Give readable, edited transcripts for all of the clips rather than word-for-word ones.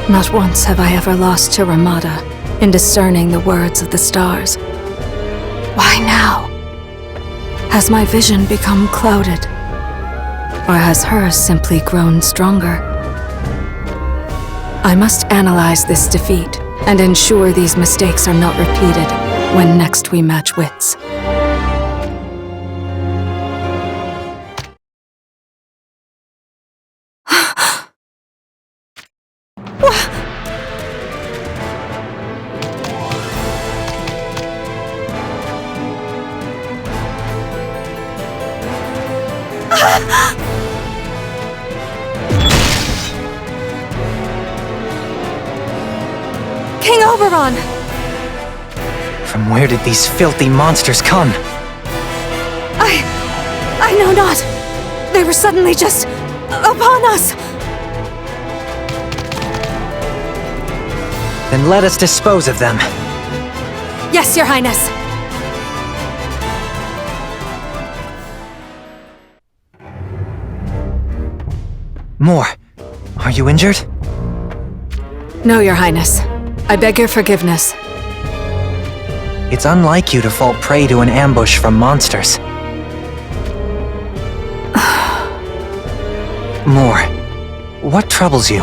Not once have I ever lost to Ramada in discerning the words of the stars. Why now? Has my vision become clouded? Or has hers simply grown stronger? I must analyze this defeat and ensure these mistakes are not repeated when next we match wits. King Oberon! From where did these filthy monsters come? I know not. They were suddenly just upon us. Then let us dispose of them. Yes, Your Highness. More. Are you injured? No, Your Highness. I beg your forgiveness. It's unlike you to fall prey to an ambush from monsters. More. What troubles you?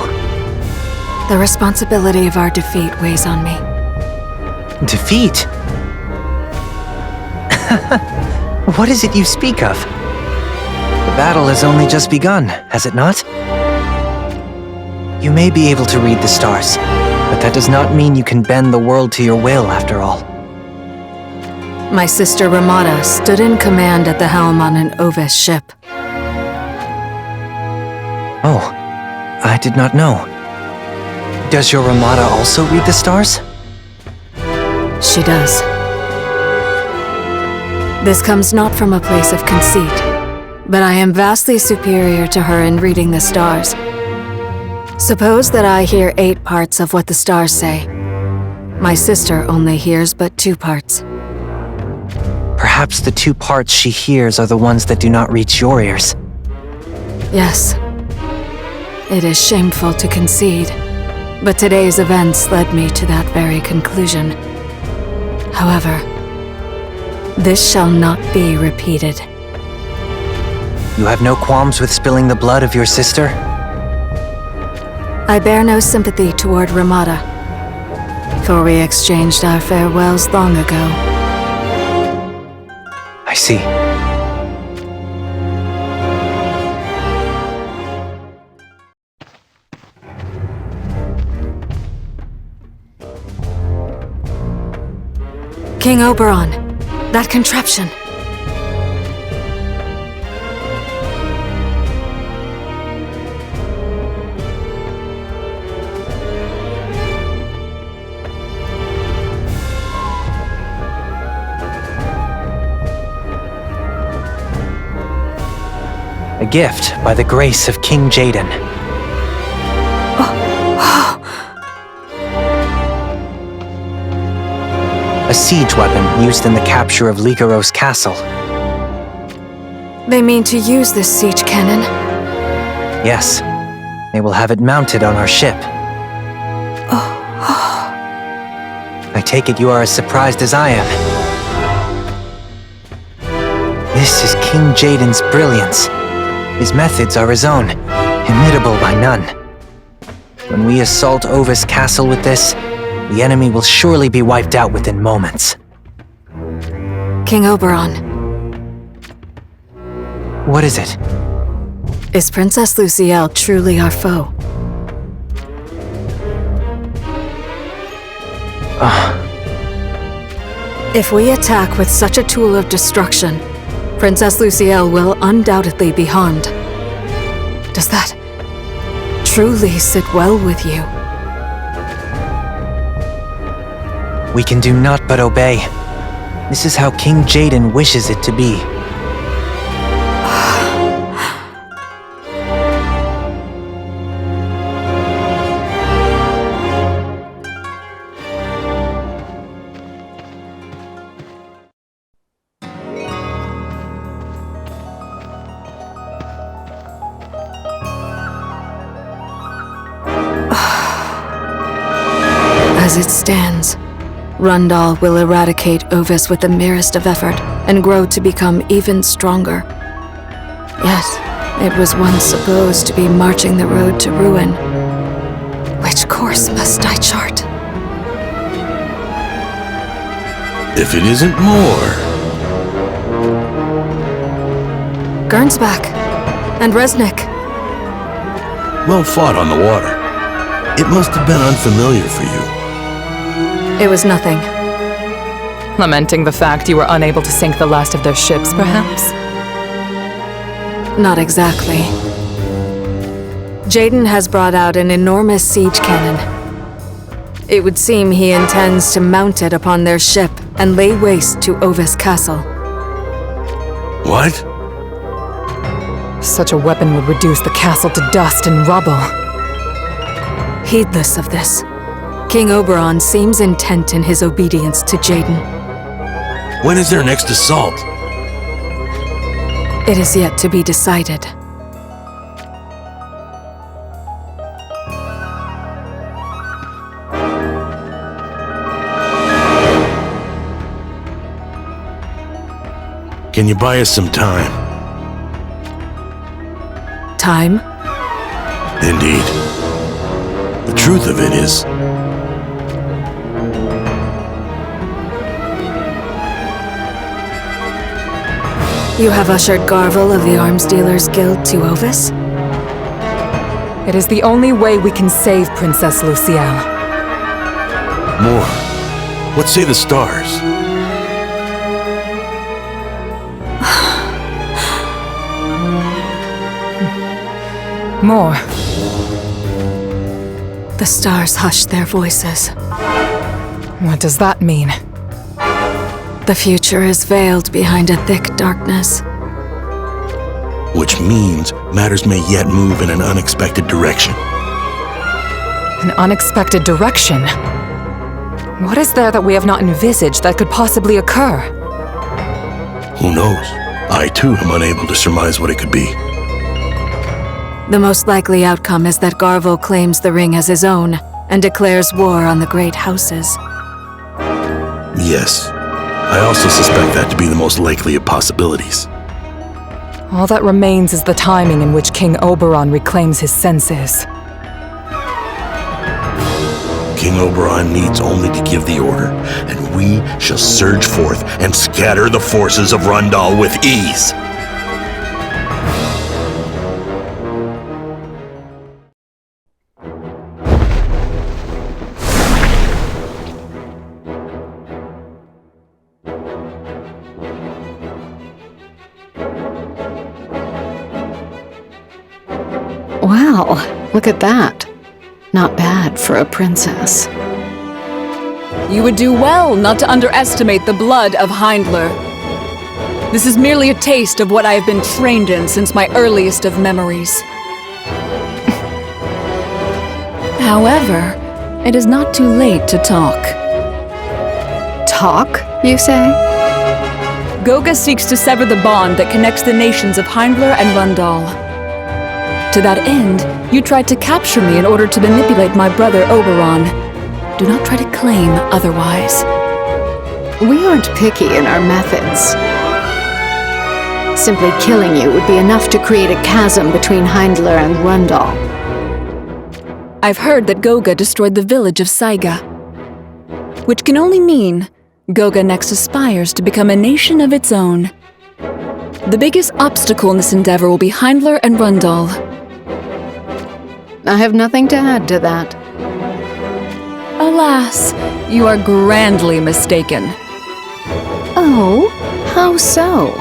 The responsibility of our defeat weighs on me. Defeat? What is it you speak of? The battle has only just begun, has it not? You may be able to read the stars, but that does not mean you can bend the world to your will, after all. My sister Ramada stood in command at the helm on an Ovis ship. Oh, I did not know. Does your Ramada also read the stars? She does. This comes not from a place of conceit, but I am vastly superior to her in reading the stars. Suppose that I hear 8 parts of what the stars say. My sister only hears but 2 parts. Perhaps the 2 parts she hears are the ones that do not reach your ears. Yes. It is shameful to concede, but today's events led me to that very conclusion. However, this shall not be repeated. You have no qualms with spilling the blood of your sister? I bear no sympathy toward Ramada, for we exchanged our farewells long ago. I see. King Oberon, that contraption. A gift by the grace of King Jaden. A siege weapon used in the capture of Lycaros Castle. They mean to use this siege cannon? Yes. They will have it mounted on our ship. I take it you are as surprised as I am. This is King Jaden's brilliance. His methods are his own, imitable by none. When we assault Ovis Castle with this, the enemy will surely be wiped out within moments. King Oberon. What is it? Is Princess Lucielle truly our foe? If we attack with such a tool of destruction, Princess Lucielle will undoubtedly be harmed. Does that truly sit well with you? We can do naught but obey. This is how King Jaden wishes it to be. As it stands, Rundal will eradicate Ovis with the merest of effort and grow to become even stronger. Yet, it was once supposed to be marching the road to ruin. Which course must I chart? If it isn't more. Gernsback and Resnick. Well fought on the water. It must have been unfamiliar for you. It was nothing. Lamenting the fact you were unable to sink the last of their ships, perhaps? Not exactly. Jaden has brought out an enormous siege cannon. It would seem he intends to mount it upon their ship and lay waste to Ovis Castle. What? Such a weapon would reduce the castle to dust and rubble. Heedless of this, King Oberon seems intent in his obedience to Jaden. When is their next assault? It is yet to be decided. Can you buy us some time? Time? Indeed. The truth of it is, You have ushered Garvel of the Arms Dealers Guild to Ovis? It is the only way we can save Princess Lucielle. more. What say the stars? More. The stars hushed their voices. What does that mean? The future is veiled behind a thick darkness. Which means matters may yet move in an unexpected direction. An unexpected direction? What is there that we have not envisaged that could possibly occur? Who knows? I too am unable to surmise what it could be. The most likely outcome is that Garvel claims the ring as his own and declares war on the great houses. Yes. I also suspect that to be the most likely of possibilities. All that remains is the timing in which King Oberon reclaims his senses. King Oberon needs only to give the order, and we shall surge forth and scatter the forces of Rundal with ease. Wow, look at that. Not bad for a princess. You would do well not to underestimate the blood of Heindler. This is merely a taste of what I have been trained in since my earliest of memories. However, it is not too late to talk. Talk, you say? Goga seeks to sever the bond that connects the nations of Heindler and Rundal. To that end, you tried to capture me in order to manipulate my brother Oberon. Do not try to claim otherwise. We aren't picky in our methods. Simply killing you would be enough to create a chasm between Heindler and Rundal. I've heard that Goga destroyed the village of Saiga, which can only mean Goga next aspires to become a nation of its own. The biggest obstacle in this endeavor will be Heindler and Rundal. I have nothing to add to that. Alas, you are grandly mistaken. Oh, how so?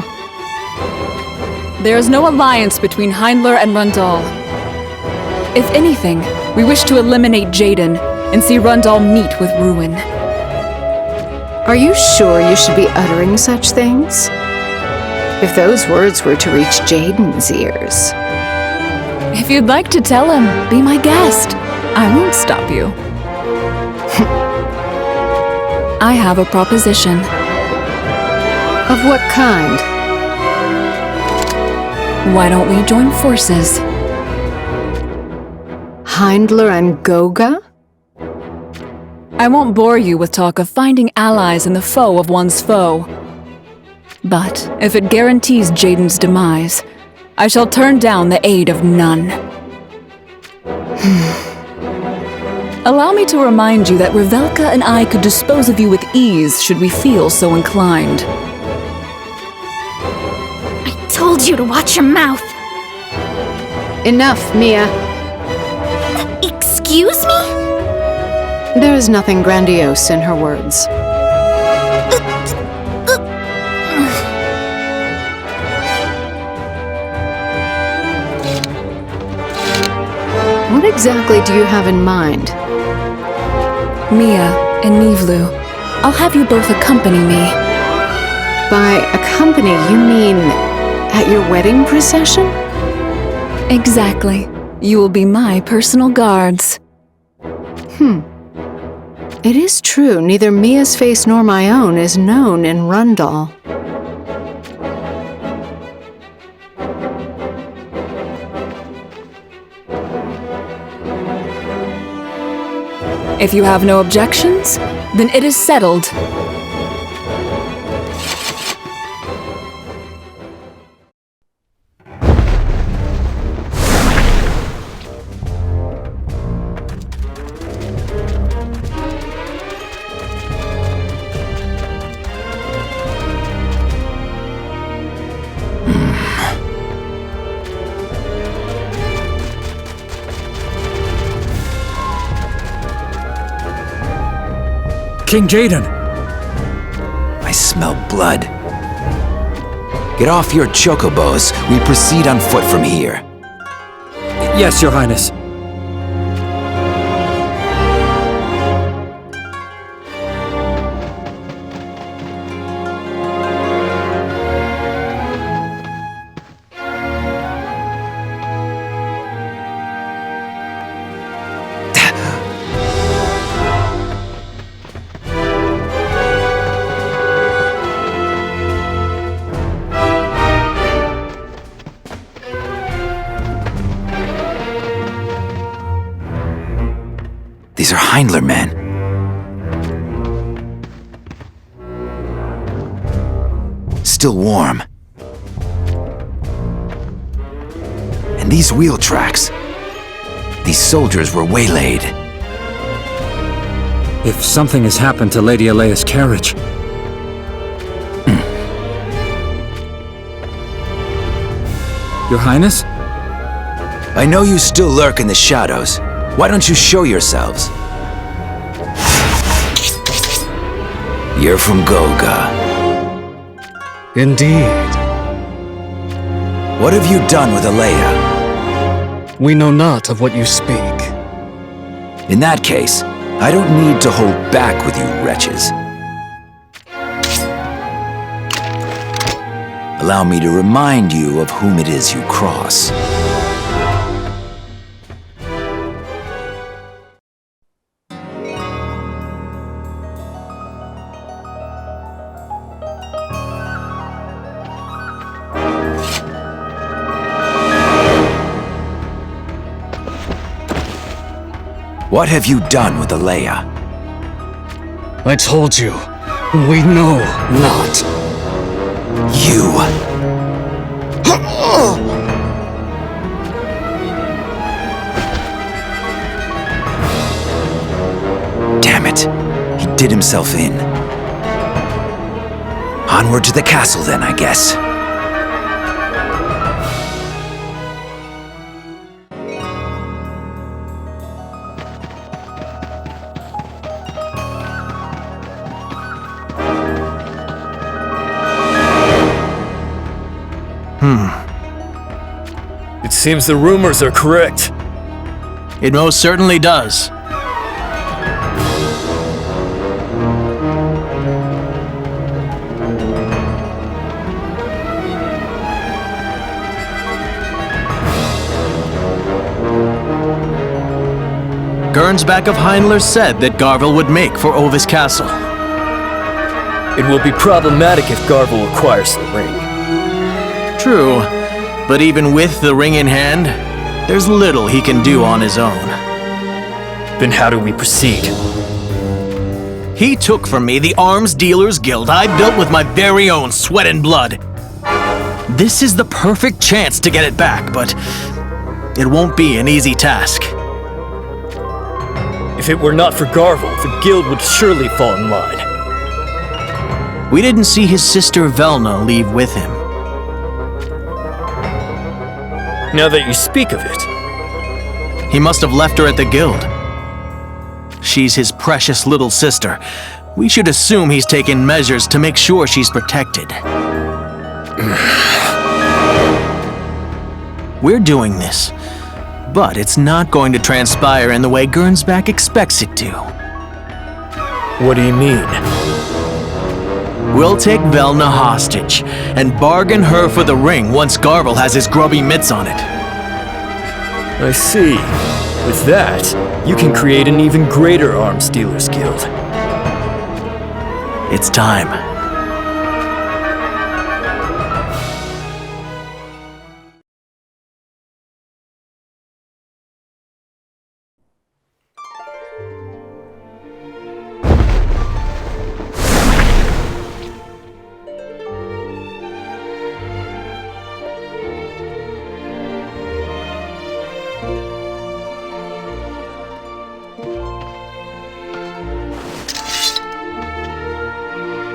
There is no alliance between Heindler and Rundal. If anything, we wish to eliminate Jaden and see Rundal meet with ruin. Are you sure you should be uttering such things? If those words were to reach Jaden's ears. If you'd like to tell him, be my guest. I won't stop you. I have a proposition. Of what kind? Why don't we join forces? Heindler and Goga? I won't bore you with talk of finding allies in the foe of one's foe. But if it guarantees Jaden's demise, I shall turn down the aid of none. Allow me to remind you that Revelka and I could dispose of you with ease should we feel so inclined. I told you to watch your mouth. Enough, Mia. Excuse me? There is nothing grandiose in her words. What exactly do you have in mind? Mia and Nivlu, I'll have you both accompany me. By accompany, you mean at your wedding procession? Exactly. You will be my personal guards. It is true, neither Mia's face nor my own is known in Rundal. If you have no objections, then it is settled. King Jaden! I smell blood. Get off your chocobos. We proceed on foot from here. Yes, Your Highness. These are Heindler men. Still warm. And these wheel tracks. These soldiers were waylaid. If something has happened to Lady Alea's carriage... Your Highness? I know you still lurk in the shadows. Why don't you show yourselves? You're from Goga. Indeed. What have you done with Alea? We know not of what you speak. In that case, I don't need to hold back with you wretches. Allow me to remind you of whom it is you cross. What have you done with Alea? I told you, we know not. You! Damn it! He did himself in. Onward to the castle then, I guess. It seems the rumors are correct. It most certainly does. Gernsback of Heindler said that Garvel would make for Ovis Castle. It will be problematic if Garvel acquires the ring. True, but even with the ring in hand, there's little he can do on his own. Then how do we proceed? He took from me the Arms Dealers Guild I built with my very own sweat and blood. This is the perfect chance to get it back, but it won't be an easy task. If it were not for Garvel, the guild would surely fall in line. We didn't see his sister Velna leave with him. Now that you speak of it, he must have left her at the guild. She's his precious little sister. We should assume he's taken measures to make sure she's protected. We're doing this, but it's not going to transpire in the way Gernsback expects it to. What do you mean? We'll take Velna hostage and bargain her for the ring once Garvel has his grubby mitts on it. I see. With that, you can create an even greater Arms Dealers Guild. It's time.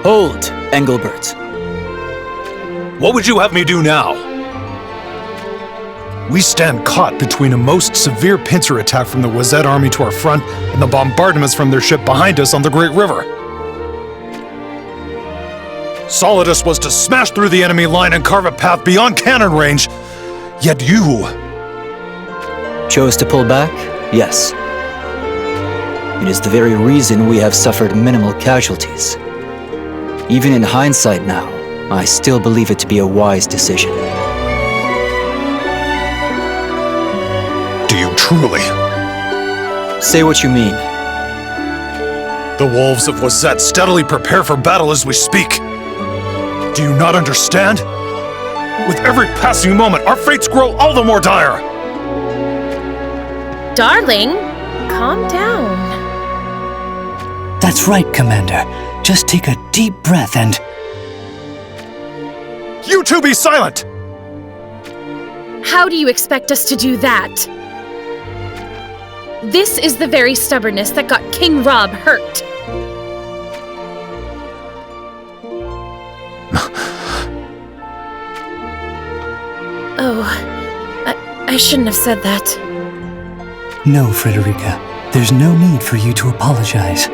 Hold, Engelbert. What would you have me do now? We stand caught between a most severe pincer attack from the Wazet army to our front and the bombardments from their ship behind us on the Great River. Solidus was to smash through the enemy line and carve a path beyond cannon range, yet you... Chose to pull back? Yes. It is the very reason we have suffered minimal casualties. Even in hindsight now, I still believe it to be a wise decision. Do you truly? Say what you mean. The wolves of Wazet steadily prepare for battle as we speak. Do you not understand? With every passing moment, our fates grow all the more dire. Darling, calm down. That's right, Commander. Just take a deep breath and... You two be silent! How do you expect us to do that? This is the very stubbornness that got King Rob hurt. Oh, I shouldn't have said that. No, Frederica. There's no need for you to apologize.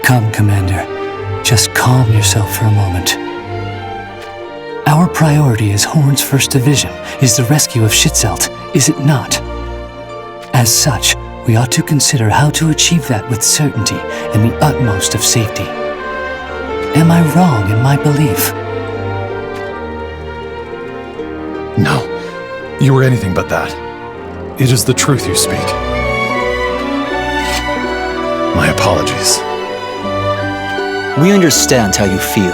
Come, Commander. Just calm yourself for a moment. Our priority as Hourne's 1st Division is the rescue of Schützelt, is it not? As such, we ought to consider how to achieve that with certainty and the utmost of safety. Am I wrong in my belief? No, you were anything but that. It is the truth you speak. My apologies. We understand how you feel.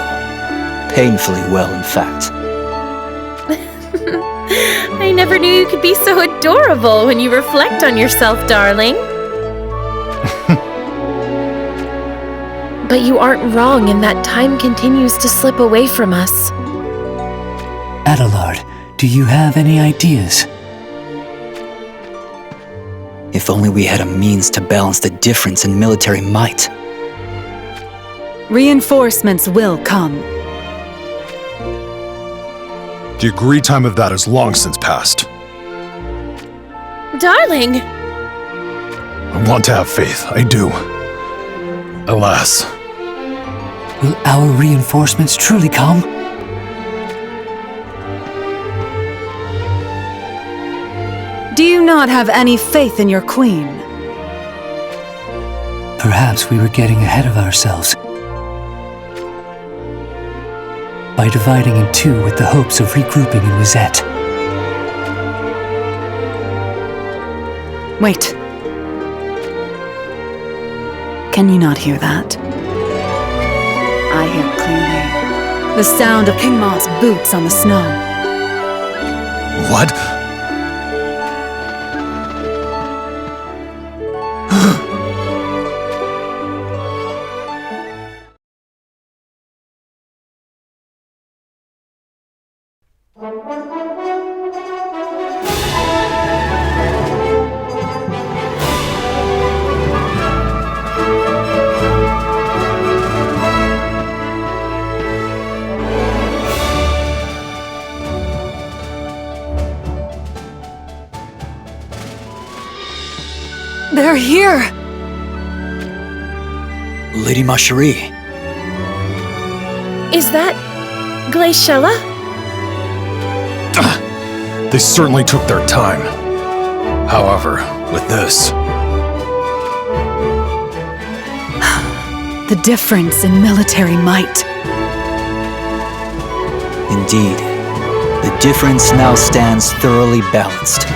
Painfully well, in fact. I never knew you could be so adorable when you reflect on yourself, darling. But you aren't wrong in that time continues to slip away from us. Adelard, do you have any ideas? If only we had a means to balance the difference in military might. Reinforcements will come. The agreed time of that is long since passed. Darling! I want to have faith, I do. Alas. Will our reinforcements truly come? Do you not have any faith in your queen? Perhaps we were getting ahead of ourselves. By dividing in two with the hopes of regrouping in Wazet. Wait. Can you not hear that? I hear clearly. The sound of King Mont's boots on the snow. What? They're here! Lady Machérie. Is that Glaciella? They certainly took their time. However, with this... The difference in military might. Indeed. The difference now stands thoroughly balanced.